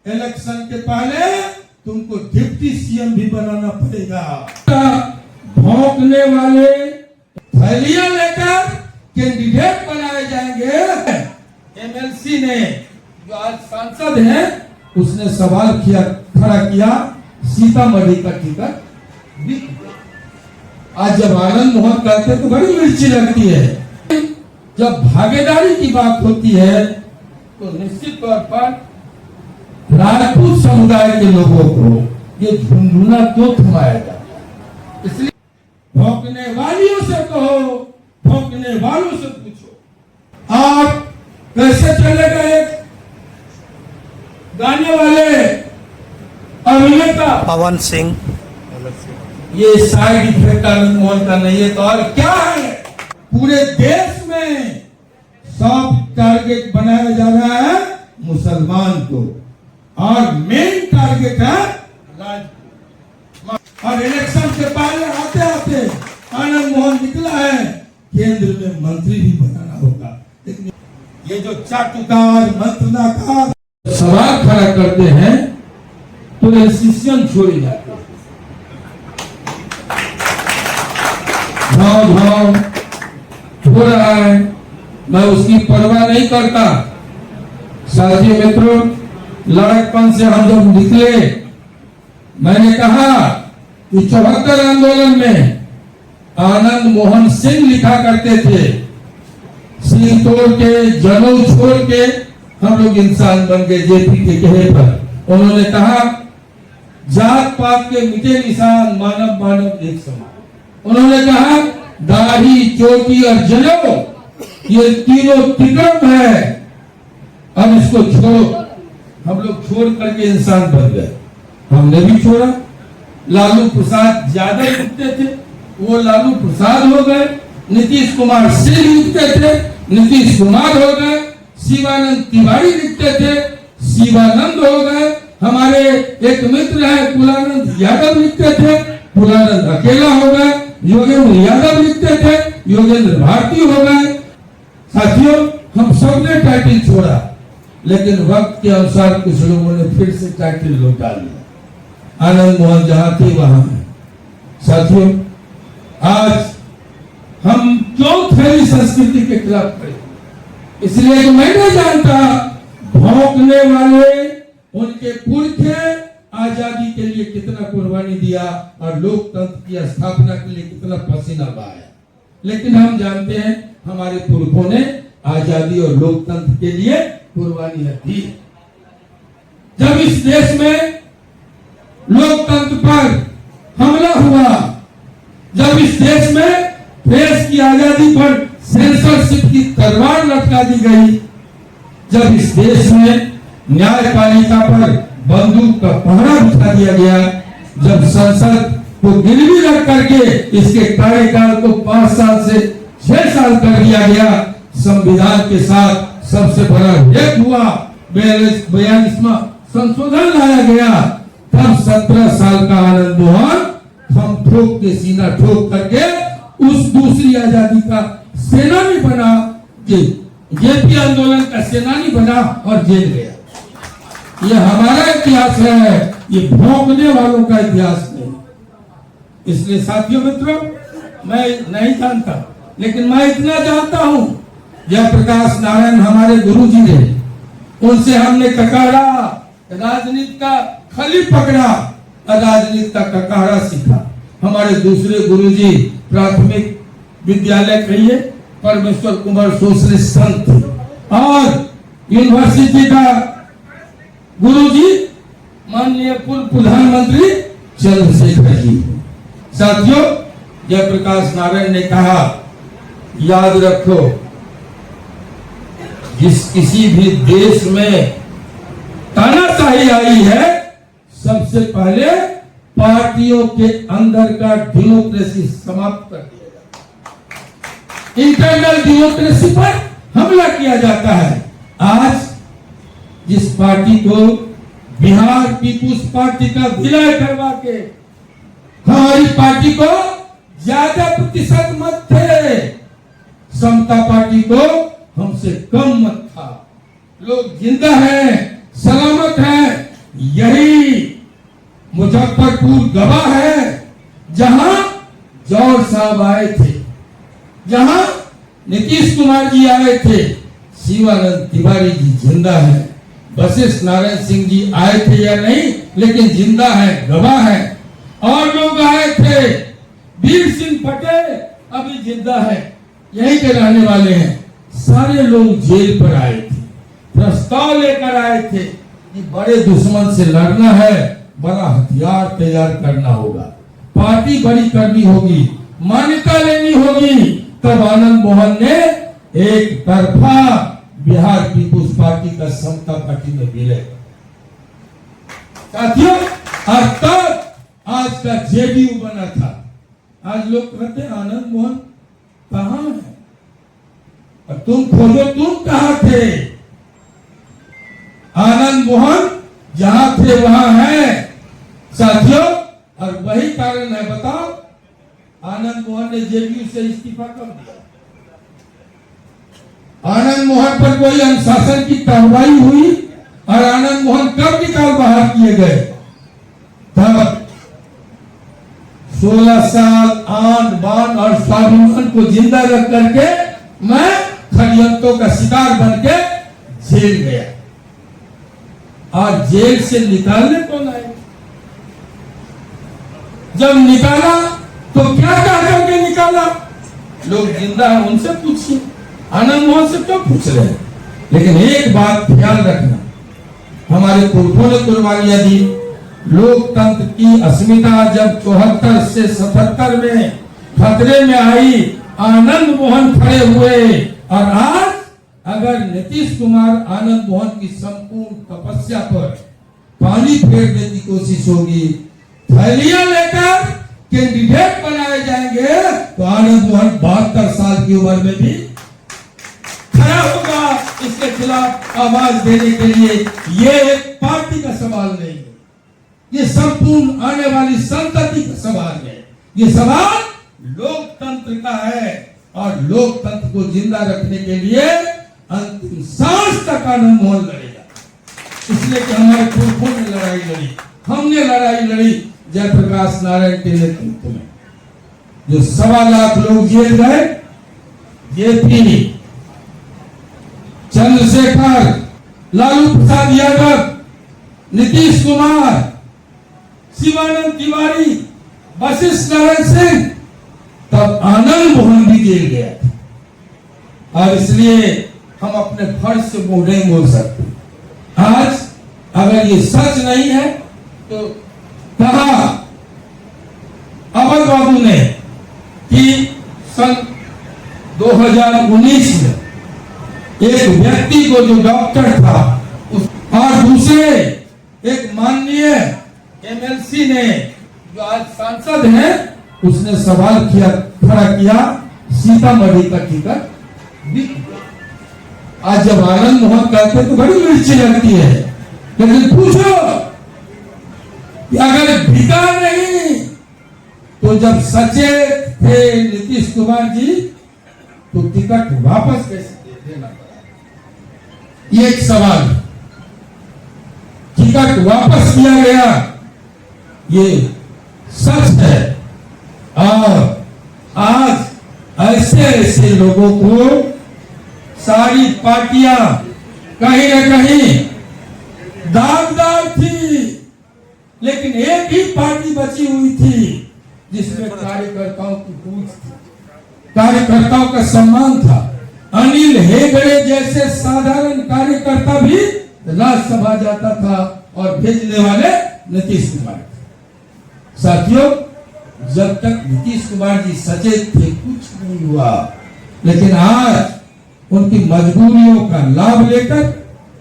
Election के पहले तुमको डिप्टी सीएम भी बनाना पड़ेगा। भौंकने वाले थैलियां लेकर कैंडिडेट बनाए जाएंगे। एमएलसी ने जो आज सांसद है उसने सवाल खड़ा किया सीतामढ़ी का टिकट। आज जब आनंद मोहन कहते तो बड़ी मिर्ची लगती है, जब भागीदारी की बात होती है तो निश्चित तौर पर राजपूत समुदाय के लोगों को ये झुंझुना क्यों थमाया जाता। इसलिए भौंकने वालियों से कहो, भौंकने वालों से पूछो, आप कैसे चलेगा। एक गाने वाले अभिनेता पवन सिंह, ये साइड इफेक्ट आनंद मोहन का नहीं है तो और क्या है। पूरे देश में सॉफ्ट टारगेट बनाया जा रहा है मुसलमान को और मेन टारगेट है राजपूत। और इलेक्शन के पहले आते आते आनंद मोहन निकला है केंद्र में मंत्री भी बनाना होगा। लेकिन ये जो चाटुकार मंत्रनाकार सवाल खड़ा करते हैं तो रेसिस्टेंस छोड़ी जाती है। भाव हो रहा है, मैं उसकी परवाह नहीं करता। साथियों मित्रों, लड़कपन से हम जब निकले, मैंने कहा कि 74 आंदोलन में आनंद मोहन सिंह लिखा करते थे, सिर तोड़ के जनेऊ छोड़ के हम लोग इंसान बन गए जेपी के कहे पर। उन्होंने कहा जात पात के मिटे निशान, मानव मानव एक समान। उन्होंने कहा दाढ़ी चोटी और जनेऊ ये तीनों तिक्रम है, अब इसको छोड़ो। हम लोग छोड़ करके इंसान बन गए, हमने भी छोड़ा। लालू प्रसाद ज्यादा लिखते थे, वो लालू प्रसाद हो गए। नीतीश कुमार सिंह लिखते थे, नीतीश कुमार हो गए। शिवानंद तिवारी लिखते थे, शिवानंद हो गए। हमारे एक मित्र है कुलानंद यादव लिखते थे, कुलानंद अकेला हो गए। योगेंद्र यादव लिखते थे, योगेंद्र भारती हो गए। साथियों, हम सबने टाइटल छोड़ा, लेकिन वक्त के अनुसार कुछ लोगों ने फिर से टाइटल लौटा लिया। आनंद मोहन जहां थे वहां है। साथियों, आज हम क्यों थैली संस्कृति के खिलाफ खड़े? इसलिए कि मैं नहीं जानता भौंकने वाले उनके पुरखे आजादी के लिए कितना कुर्बानी दिया और लोकतंत्र की स्थापना के लिए कितना पसीना बहाया। लेकिन हम जानते हैं हमारे पुरखों ने आजादी और लोकतंत्र के लिए कुर्बानियां दी। जब इस देश में लोकतंत्र पर हमला हुआ, जब इस देश में प्रेस की आजादी पर सेंसरशिप की तलवार लटका दी गई, जब इस देश में न्यायपालिका पर बंदूक का पहरा उठा दिया गया, जब संसद को गिरवी रख करके इसके कार्यकाल को 5 साल से 6 साल कर दिया गया, संविधान के साथ सबसे बड़ा रेप हुआ, 42वां संशोधन लाया गया, तब 17 साल का आनंद मोहन हम ठोक के सीना ठोक करके उस दूसरी आजादी का सेनानी बना, जेपी आंदोलन का सेनानी बना और जेल गया। ये हमारा इतिहास है, ये भौंकने वालों का इतिहास नहीं। इसलिए साथियों मित्रों, मैं नहीं जानता, लेकिन मैं इतना जानता हूं, जयप्रकाश नारायण हमारे गुरुजी ने, उनसे हमने ककाड़ा राजनीति का खली पकड़ा और राजनीति का ककाड़ा सीखा। हमारे दूसरे गुरुजी प्राथमिक विद्यालय कहिए परमेश्वर कुमार सोशलिस्ट संत और यूनिवर्सिटी का गुरुजी माननीय पूर्व प्रधानमंत्री चंद्रशेखर जी। साथियों, जयप्रकाश नारायण ने कहा, याद रखो, जिस किसी भी देश में तानाशाही आई है, सबसे पहले पार्टियों के अंदर का डेमोक्रेसी समाप्त कर दिया जाता है, इंटरनल डेमोक्रेसी पर हमला किया जाता है। आज जिस पार्टी को बिहार पीपुल्स पार्टी का विलय करवा के हमारी पार्टी को ज्यादा प्रतिशत मत थे, समता पार्टी को हमसे कम मत था। लोग जिंदा हैं, सलामत हैं, मुजफ्फरपुर गवाह है, जहां जौहर साहब आए थे, जहां नीतीश कुमार जी आए थे, शिवानंद तिवारी जी जिंदा है। वशिष्ठ नारायण सिंह जी आए थे या नहीं, लेकिन जिंदा है, गवाह है। और लोग आए थे, वीर सिंह पटेल अभी जिंदा है, यहीं के रहने वाले हैं। सारे लोग जेल पर आए थे, प्रस्ताव लेकर आए थे कि बड़े दुश्मन से लड़ना है, बड़ा हथियार तैयार करना होगा, पार्टी बड़ी करनी होगी, मान्यता लेनी होगी। तब आनंद मोहन ने एक तरफा बिहार पीपुल्स पार्टी का समता पार्टी में विलय। साथियों, आज तक आज का जेडीयू बना था। आज लोग कहते हैं आनंद मोहन कहां है, और तुम खोजो तुम कहां थे। आनंद मोहन जहां थे वहां है साथियों, और वही कारण है। बताओ, आनंद मोहन ने जेडीयू से इस्तीफा कब दिया? आनंद मोहन पर कोई अनुशासन की कार्रवाई हुई और आनंद मोहन कब निकाल बाहर किए गए? तब 16 साल आन बान और स्वाभिमान को जिंदा रख करके मैं षड्यंत्रों का शिकार बन के जेल गया। और जेल से निकालने कौन आए? जब निकाला तो क्या कह करके निकाला? लोग जिंदा है उनसे पूछिए, आनंद मोहन से क्यों पूछ रहे हैं? लेकिन एक बात ख्याल रखना, हमारे पुरखों ने कुर्बानियां दी। लोकतंत्र की अस्मिता जब 74 से 77 में खतरे में आई, आनंद मोहन खड़े हुए। और आज अगर नीतीश कुमार आनंद मोहन की संपूर्ण तपस्या पर पानी फेरने की कोशिश होगी, थैलियां लेकर कैंडिडेट बनाए जाएंगे, तो आनंद मोहन 72 साल की उम्र में भी खड़ा होगा इसके खिलाफ आवाज देने के लिए। ये एक पार्टी का सवाल नहीं है, ये संपूर्ण आने वाली संतति का सवाल है। ये सवाल लोकतंत्र का है, और लोकतंत्र को जिंदा रखने के लिए अंतिम सांस तक आनंद मोहन लड़ेगा। इसलिए कि हमारे पुरखों ने लड़ाई लड़ी, हमने लड़ाई लड़ी जयप्रकाश नारायण के नेतृत्व में। जो 1.25 लाख लोग जेल गए, ये थी चंद्रशेखर, लालू प्रसाद यादव, नीतीश कुमार, शिवानंद तिवारी, वशिष्ठ नारायण सिंह, तब आनंद मोहन भी जेल गया था। और इसलिए हम अपने फर्ज से मुंह नहीं बोल सकते। आज अगर ये सच नहीं है तो कहा अवध बाबू ने कि सन 2019 में एक व्यक्ति को, जो डॉक्टर था, और दूसरे एक माननीय एमएलसी ने, जो आज सांसद हैं, उसने सवाल खड़ा किया सीतामढ़ी का टिकट बिक गया। आज जब आनंद मोहन कहते तो बड़ी मिर्ची लगती है, लेकिन पूछो कि अगर बिका नहीं तो जब सचेत थे नीतीश कुमार जी, तो टिकट वापस कैसे देना पड़ा? ये एक सवाल। टिकट वापस किया गया, ये सच है। और आज ऐसे ऐसे लोगों को सारी पार्टियां कहीं न कहीं दागदार थी, लेकिन एक ही पार्टी बची हुई थी जिसमें कार्यकर्ताओं की पूछ थी, कार्यकर्ताओं का सम्मान था। अनिल हेगड़े जैसे साधारण कार्यकर्ता भी राज्यसभा जाता था, और भेजने वाले नीतीश कुमार। साथियों, जब तक नीतीश कुमार जी सचेत थे कुछ नहीं हुआ, लेकिन आज उनकी मजबूरियों का लाभ लेकर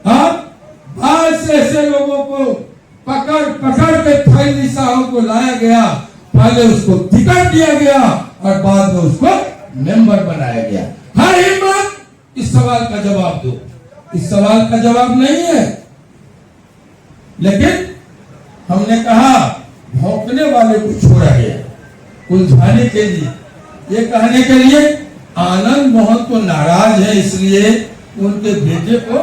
अब ऐसे लोगों को पकड़ पकड़ के थैली साहब को लाया गया। पहले उसको टिकट दिया गया और बाद में उसको मेंबर बनाया गया। हर हिम्मत इस सवाल का जवाब दो। इस सवाल का जवाब नहीं है, लेकिन हमने कहा भौंकने वाले को छोड़ा गया उलझाने के लिए, ये कहने के लिए आनंद मोहन तो नाराज है, इसलिए उनके बेटे को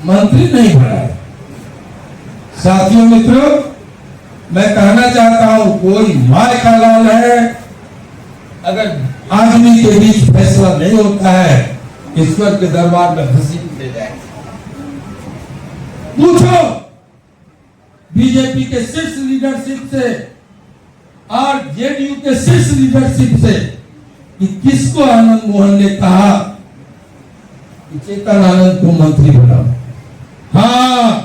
मंत्री नहीं बनाया। साथियों मित्रों, मैं कहना चाहता हूं, कोई माय का लाल है, अगर आदमी के बीच फैसला नहीं होता है, ईश्वर के दरबार में घसीट ले जाए। पूछो बीजेपी के शीर्ष लीडरशिप से और जेडीयू के शीर्ष लीडरशिप से कि किसको आनंद मोहन ने कहा कि चेतन आनंद को मंत्री बनाओ। हाँ,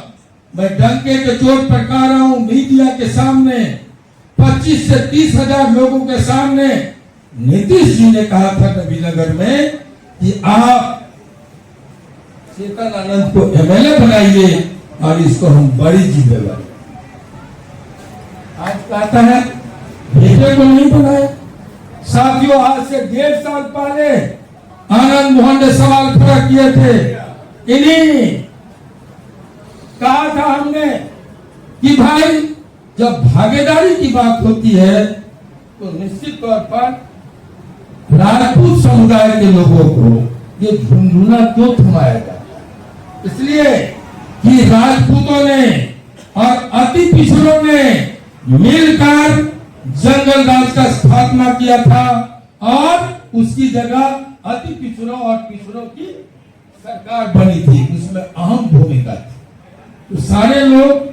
मैं डंके के चोट पर कह रहा हूं, मीडिया के सामने 25 से 30 हजार लोगों के सामने नीतीश जी ने कहा था नबीनगर में कि आप चेतन आनंद को एमएलए बनाइए और इसको हम बड़ी जिम्मेवारी। आज कहता है बेटे को नहीं बनाए। साथियों, आज से 1.5 साल पहले आनंद मोहन ने सवाल खड़ा किए थे। इन्हीं कहा था हमने कि भाई जब भागीदारी की बात होती है तो निश्चित तौर पर राजपूत समुदाय के लोगों को ये झुंझुना क्यों थमाया जाता है? इसलिए कि राजपूतों ने और अति पिछड़ों ने मिलकर जंगल राज का स्थापना किया था और उसकी जगह अति पिछड़ों और पिछड़ों की सरकार बनी थी, उसमें अहम भूमिका थी। तो सारे लोग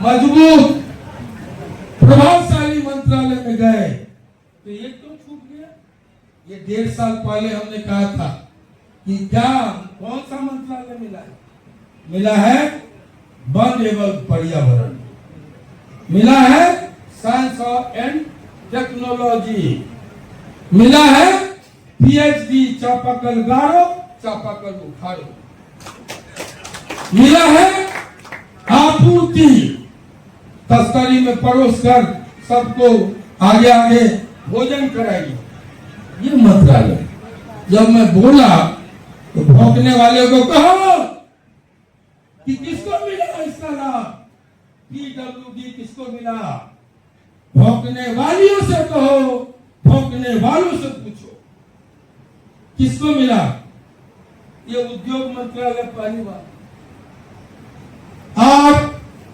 मजबूत प्रभावशाली मंत्रालय में गए, तो ये क्यों छूट गया? ये 1.5 साल पहले हमने कहा था कि क्या कौन सा मंत्रालय मिला है? मिला है वन एवं पर्यावरण, मिला है साइंस एंड टेक्नोलॉजी, मिला है पीएचडी चापाकल गारो चापाकल उखाड़ो, मिला है आपूर्ति तस्करी में परोस कर सबको आगे आगे भोजन कराइए। ये मंत्रालय जब मैं बोला तो भौंकने वाले को कहो कि किसको मिला इसका लाभ, पीडब्ल्यूडी किसको मिला? भौंकने वालियों से कहो, भौंकने वालों से पूछो किसको मिला? ये उद्योग मंत्रालय पहली बार। आप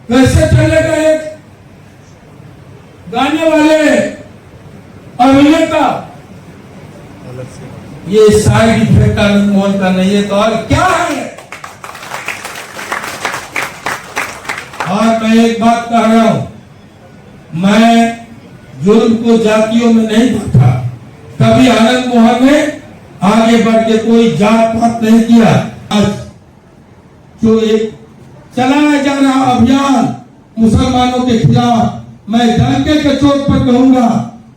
कैसे चले गए? गाने वाले अभिनेता, ये साइड इफेक्ट आनंद मोहन का नहीं है तो और क्या है? और मैं एक बात कह रहा हूं, मैं जुर्म को जातियों में नहीं बांटा। कभी आनंद मोहन ने आगे बढ़ के कोई जात पात नहीं किया। आज जो एक चलाया जा रहा अभियान मुसलमानों के खिलाफ, मैं डंके के चोट पर कहूंगा,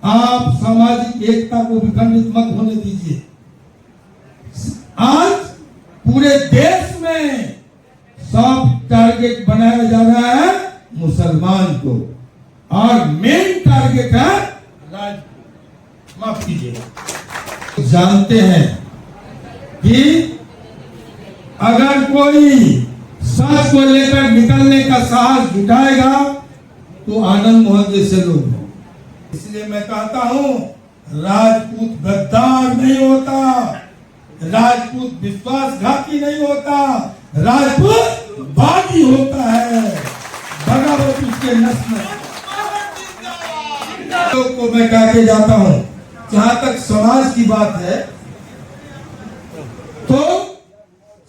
आप सामाजिक एकता को विखंडित मत होने दीजिए। आज पूरे देश में सॉफ्ट टारगेट बनाया जा रहा है मुसलमान को और मेन टारगेट है राजपूत। माफ कीजिएगा। जानते हैं कि अगर कोई सच को लेकर निकलने का साहस जुटाएगा तो आनंद मोहन जैसे लोग हैं। इसलिए मैं कहता हूं, राजपूत गद्दार नहीं होता, राजपूत विश्वासघाती नहीं होता, राजपूत बागी होता है। बगावत उसके नस में को मैं कह के जाता हूं। जहां तक समाज की बात है तो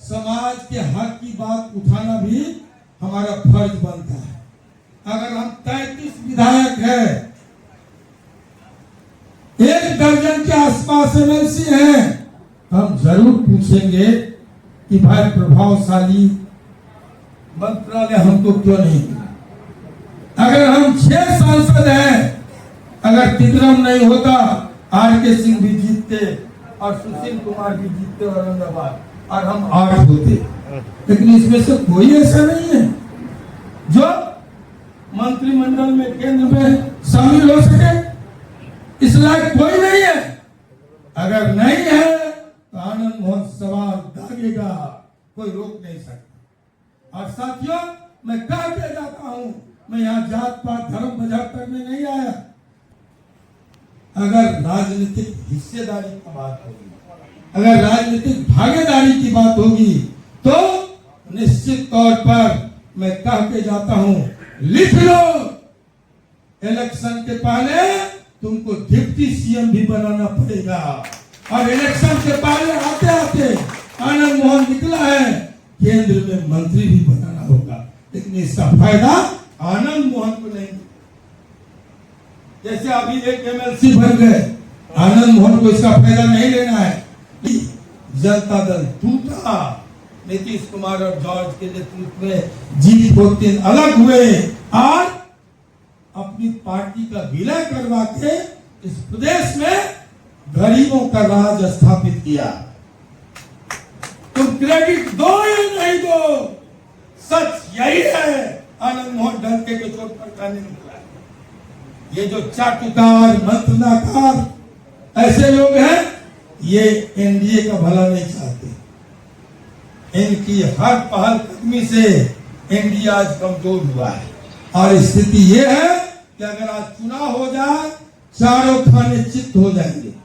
समाज के हक की बात उठाना भी हमारा फर्ज बनता है। अगर हम 33 विधायक हैं, 1 दर्जन के आसपास एमएलसी हैं, हम जरूर पूछेंगे कि भाई प्रभावशाली मंत्रालय हमको क्यों नहीं मिला। अगर हम 6 सांसद हैं, अगर तिगरम नहीं होता, आर.के. सिंह भी जीतते और सुशील कुमार भी जीतते औरंगाबाद, और हम 8 होते। लेकिन इसमें से कोई ऐसा नहीं है जो मंत्रिमंडल में केंद्र में शामिल हो सके। इस लायक कोई नहीं है। अगर नहीं है तो आनंद मोहन सवाल दागेगा, कोई रोक नहीं सकता। और साथियों, मैं कह के जाता हूं, मैं यहाँ जात पात धर्म मजाक करने नहीं आया। अगर राजनीतिक हिस्सेदारी की बात होगी, अगर राजनीतिक भागीदारी की बात होगी, तो निश्चित तौर पर मैं कह के जाता हूं, लिख लो, इलेक्शन के पहले तुमको डिप्टी सीएम भी बनाना पड़ेगा। और इलेक्शन के पहले आते आते आनंद मोहन निकला है, केंद्र में मंत्री भी बनाना होगा। लेकिन इसका फायदा आनंद मोहन को नहीं। जैसे अभी एक एमएलसी बन गए, आनंद मोहन को इसका फायदा नहीं लेना है। जनता दल टूटा, नीतीश कुमार और जॉर्ज के नेतृत्व में G14 अलग हुए और अपनी पार्टी का विलय करवा के इस प्रदेश में गरीबों का राज स्थापित किया। तुम क्रेडिट दो या नहीं दो, सच यही है। आनंद मोहन डर के चोट पर खाने निकला। ये जो चाटुकार मंत्रनाकार ऐसे लोग हैं, ये एनडीए का भला नहीं चाहते। इनकी हर पहल कदमी से एनडीए आज कमजोर हुआ है। और स्थिति ये है कि अगर आज चुनाव हो जाए, चारों खाने चित्त हो जाएंगे।